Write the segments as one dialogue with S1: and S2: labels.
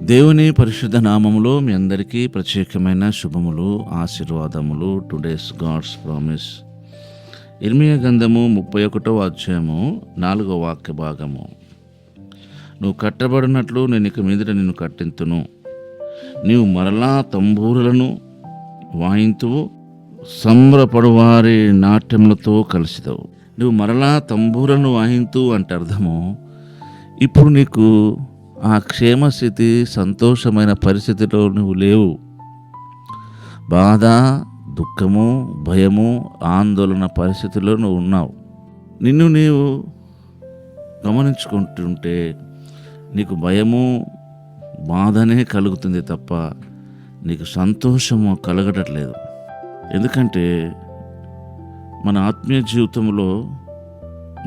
S1: దేవుని పరిశుద్ధ నామములో మీ అందరికీ ప్రత్యేకమైన శుభములు, ఆశీర్వాదములు. Today's God's promise. ఇర్మీయా గ్రంథము 31వ అధ్యాయము 4వ వాక్య భాగము. నువ్వు కట్టబడినట్లు నేను ఇక మీదట నిన్ను కట్టింతును, నీవు మరలా తంబూరులను వాయింతువు, సంబరపడువారి నాట్యములతో కలిసిదవు. నువ్వు మరలా తంబూరలను వాయింతు అంటే అర్థము, ఇప్పుడు నీకు ఆ క్షేమస్థితి, సంతోషమైన పరిస్థితిలో నువ్వు లేవు. బాధ, దుఃఖము, భయము, ఆందోళన పరిస్థితిలో నువ్వు ఉన్నావు. నిన్ను నీవు గమనించుకుంటుంటే నీకు భయము, బాధనే కలుగుతుంది తప్ప నీకు సంతోషము కలగట్లేదు. ఎందుకంటే మన ఆత్మీయ జీవితంలో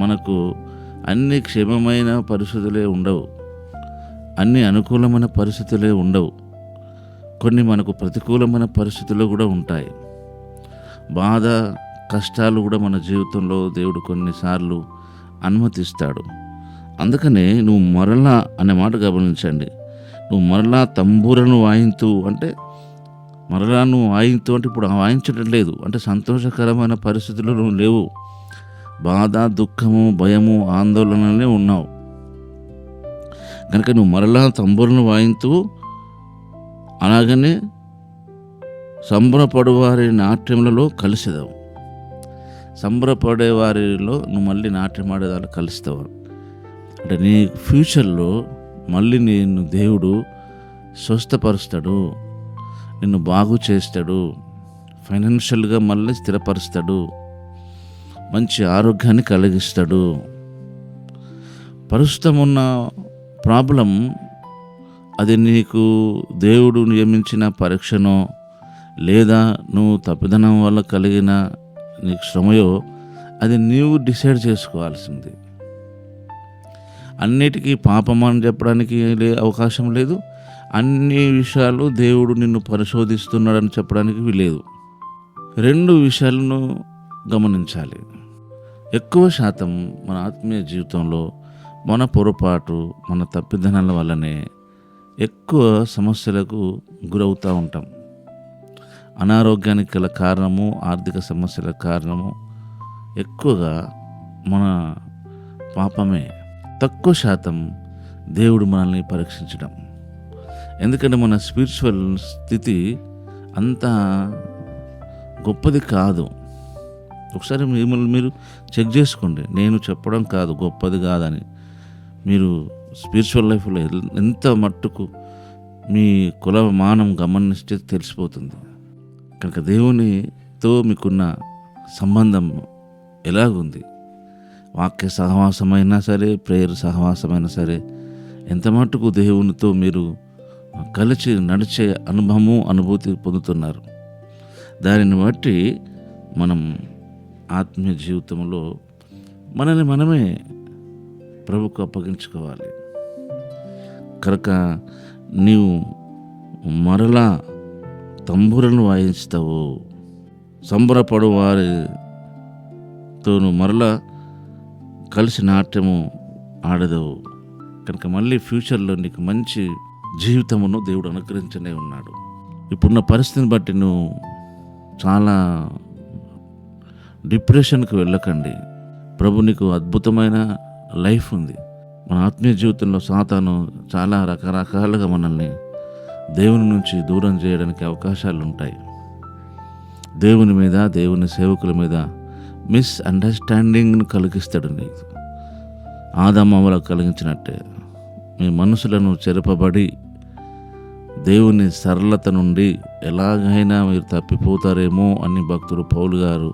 S1: మనకు అన్ని క్షేమమైన పరిస్థితులే ఉండవు, అన్ని అనుకూలమైన పరిస్థితులే ఉండవు. కొన్ని మనకు ప్రతికూలమైన పరిస్థితులు కూడా ఉంటాయి. బాధ, కష్టాలు కూడా మన జీవితంలో దేవుడు కొన్నిసార్లు అనుమతిస్తాడు. అందుకనే నువ్వు మరలా అనే మాట గమనించండి. నువ్వు మరలా తంబూరను వాయింతు అంటే, మరలా నువ్వు వాయింతు అంటే ఇప్పుడు వాయించడం లేదు అంటే సంతోషకరమైన పరిస్థితుల్లో నువ్వు లేవు. బాధ, దుఃఖము, భయము, ఆందోళనలే ఉన్నావు. కనుక నువ్వు మరలా తంబూరును వాయింతు, అలాగనే సంబరపడువారి నాట్యములలో కలిసిదావు. సంబరపడే వారిలో నువ్వు మళ్ళీ నాట్యం ఆడేదాన్ని కలుస్తావు. అంటే నీ ఫ్యూచర్లో మళ్ళీ నిన్ను దేవుడు స్వస్థపరుస్తాడు, నిన్ను బాగు చేస్తాడు, ఫైనాన్షియల్గా మళ్ళీ స్థిరపరుస్తాడు, మంచి ఆరోగ్యాన్ని కలిగిస్తాడు. ప్రస్తుతం ఉన్న ప్రాబ్లం అది నీకు దేవుడు నియమించిన పరీక్షనో లేదా నువ్వు తప్పిదనం వల్ల కలిగిన నీకు శ్రమయో అది నీవు డిసైడ్ చేసుకోవాల్సింది. అన్నిటికీ పాపం అని చెప్పడానికి అవకాశం లేదు. అన్ని విషయాలు దేవుడు నిన్ను పరిశోధిస్తున్నాడని చెప్పడానికి లేదు. రెండు విషయాలను గమనించాలి. ఎక్కువ శాతం మన ఆత్మీయ జీవితంలో మన పొరపాటు, మన తప్పిదనాల వల్లనే ఎక్కువ సమస్యలకు గురవుతూ ఉంటాం. అనారోగ్యానికి గల కారణము, ఆర్థిక సమస్యల కారణము ఎక్కువగా మన పాపమే. తక్కువ శాతం దేవుడు మనల్ని పరీక్షించడం. ఎందుకంటే మన స్పిరిచువల్ స్థితి అంత గొప్పది కాదు. ఒకసారి మిమ్మల్ని మీరు చెక్ చేసుకోండి. నేను చెప్పడం కాదు గొప్పది కాదని. మీరు స్పిరిచువల్ లైఫ్లో ఎంత మట్టుకు మీ కులమానం గమనిస్తే తెలిసిపోతుంది. కనుక దేవునితో మీకున్న సంబంధం ఎలాగుంది? వాక్య సహవాసమైనా సరే, ప్రేయర్ సహవాసమైనా సరే, ఎంత మట్టుకు దేవునితో మీరు కలిసి నడిచే అనుభూతి పొందుతున్నారు? దానిని బట్టి మనం ఆత్మీయ జీవితంలో మనల్ని మనమే ప్రభుకు అప్పగించుకోవాలి. కనుక నీవు మరలా తంబూరను వాయిస్తావు, సంబరపడు వారితో నువ్వు మరలా కలిసి నాట్యము ఆడదవు. కనుక మళ్ళీ ఫ్యూచర్లో నీకు మంచి జీవితమును దేవుడు అనుగ్రహించనే ఉన్నాడు. ఇప్పుడున్న పరిస్థితిని బట్టి నువ్వు చాలా డిప్రెషన్కి వెళ్ళకండి. ప్రభు నీకు అద్భుతమైన లైఫ్ ఉంది. మన ఆత్మీయ జీవితంలో సాతాను చాలా రకరకాలుగా మనల్ని దేవుని నుంచి దూరం చేయడానికి అవకాశాలు ఉంటాయి. దేవుని మీద, దేవుని సేవకుల మీద మిస్అండర్స్టాండింగ్ను కలిగిస్తాడు. నీకు ఆదామవ్వలకు కలిగించినట్టే మీ మనసులను చెరపబడి దేవుని సరళత నుండి ఎలాగైనా మీరు తప్పిపోతారేమో అని భక్తుడు పౌలు గారు,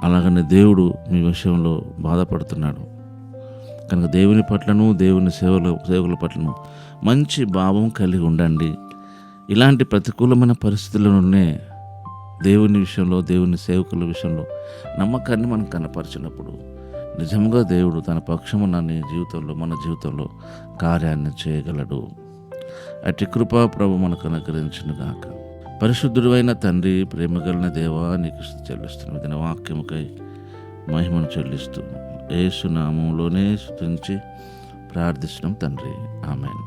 S1: అలాగనే దేవుడు మీ విషయంలో బాధపడుతున్నాడు. కనుక దేవుని పట్లను, దేవుని సేవకుల పట్లను మంచి భావం కలిగి ఉండండి. ఇలాంటి ప్రతికూలమైన పరిస్థితుల్లోనే దేవుని విషయంలో, దేవుని సేవకుల విషయంలో నమ్మకాన్ని మనం కనపరిచినప్పుడు నిజంగా దేవుడు తన పక్షమున నీ జీవితంలో, మన జీవితంలో కార్యాన్ని చేయగలడు. అట్టి కృపా ప్రభు మనకు అనుగ్రహించును గాక. పరిశుద్ధుడైన తండ్రి, ప్రేమగలిగిన దేవా, నీకు స్తుతి చెల్లిస్తున్నాం. ఇది వాక్యముకై మహిమను చెల్లిస్తూ యేసు నామములోనే స్తుతించి ప్రార్థిస్తున్నాం తండ్రి. ఆమేన్.